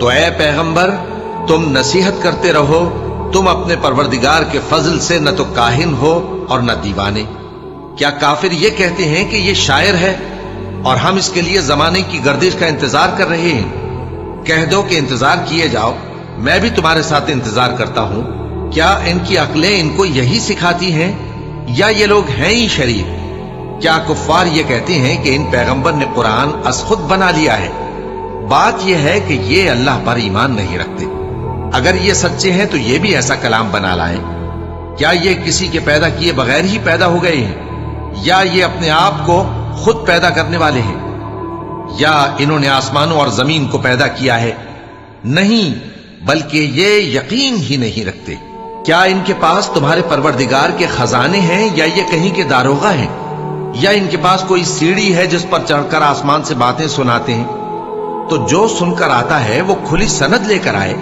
تو اے پیغمبر تم نصیحت کرتے رہو، تم اپنے پروردگار کے فضل سے نہ تو کاہن ہو اور نہ دیوانے۔ کیا کافر یہ کہتے ہیں کہ یہ شاعر ہے اور ہم اس کے لیے زمانے کی گردش کا انتظار کر رہے ہیں؟ کہہ دو کہ انتظار کیے جاؤ، میں بھی تمہارے ساتھ انتظار کرتا ہوں۔ کیا ان کی عقلیں ان کو یہی سکھاتی ہیں یا یہ لوگ ہیں ہی شریف؟ کیا کفار یہ کہتے ہیں کہ ان پیغمبر نے قرآن از خود بنا لیا ہے؟ بات یہ ہے کہ یہ اللہ پر ایمان نہیں رکھتے۔ اگر یہ سچے ہیں تو یہ بھی ایسا کلام بنا لائیں۔ کیا یہ کسی کے پیدا کیے بغیر ہی پیدا ہو گئے ہیں یا یہ اپنے آپ کو خود پیدا کرنے والے ہیں؟ یا انہوں نے آسمانوں اور زمین کو پیدا کیا ہے؟ نہیں، بلکہ یہ یقین ہی نہیں رکھتے۔ کیا ان کے پاس تمہارے پروردگار کے خزانے ہیں یا یہ کہیں کے داروغہ ہیں؟ یا ان کے پاس کوئی سیڑھی ہے جس پر چڑھ کر آسمان سے باتیں سناتے ہیں؟ تو جو سن کر آتا ہے وہ کھلی سند لے کر آئے۔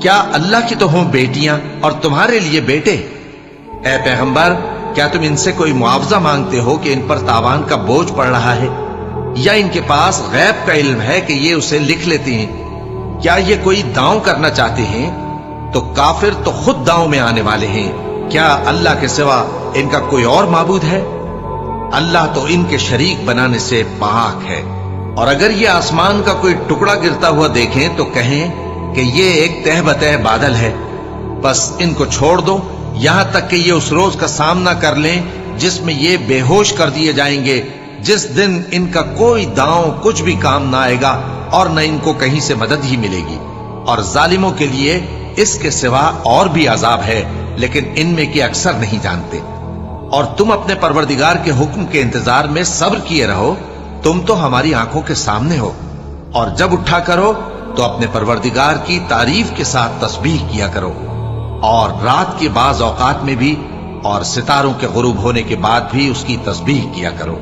کیا اللہ کی تو ہوں بیٹیاں اور تمہارے لیے بیٹے؟ اے پیغمبر کیا تم ان سے کوئی معاوضہ مانگتے ہو کہ ان پر تاوان کا بوجھ پڑ رہا ہے؟ یا ان کے پاس غیب کا علم ہے کہ یہ اسے لکھ لیتے ہیں؟ کیا یہ کوئی داؤں کرنا چاہتے ہیں؟ تو کافر تو خود داؤں میں آنے والے ہیں۔ کیا اللہ کے سوا ان کا کوئی اور معبود ہے؟ اللہ تو ان کے شریک بنانے سے پاک ہے۔ اور اگر یہ آسمان کا کوئی ٹکڑا گرتا ہوا دیکھیں تو کہیں کہ یہ ایک تہ بتہ بادل ہے، بس ان کو چھوڑ دو یہاں تک کہ یہ اس روز کا سامنا کر لیں جس میں یہ بے ہوش کر دیے جائیں گے، جس دن ان کا کوئی داؤں کچھ بھی کام نہ آئے گا اور نہ ان کو کہیں سے مدد ہی ملے گی۔ اور ظالموں کے لیے اس کے سوا اور بھی عذاب ہے، لیکن ان میں کے اکثر نہیں جانتے۔ اور تم اپنے پروردگار کے حکم کے انتظار میں صبر کیے رہو، تم تو ہماری آنکھوں کے سامنے ہو۔ اور جب اٹھا کرو تو اپنے پروردگار کی تعریف کے ساتھ تسبیح کیا کرو، اور رات کے بعض اوقات میں بھی اور ستاروں کے غروب ہونے کے بعد بھی اس کی تسبیح کیا کرو۔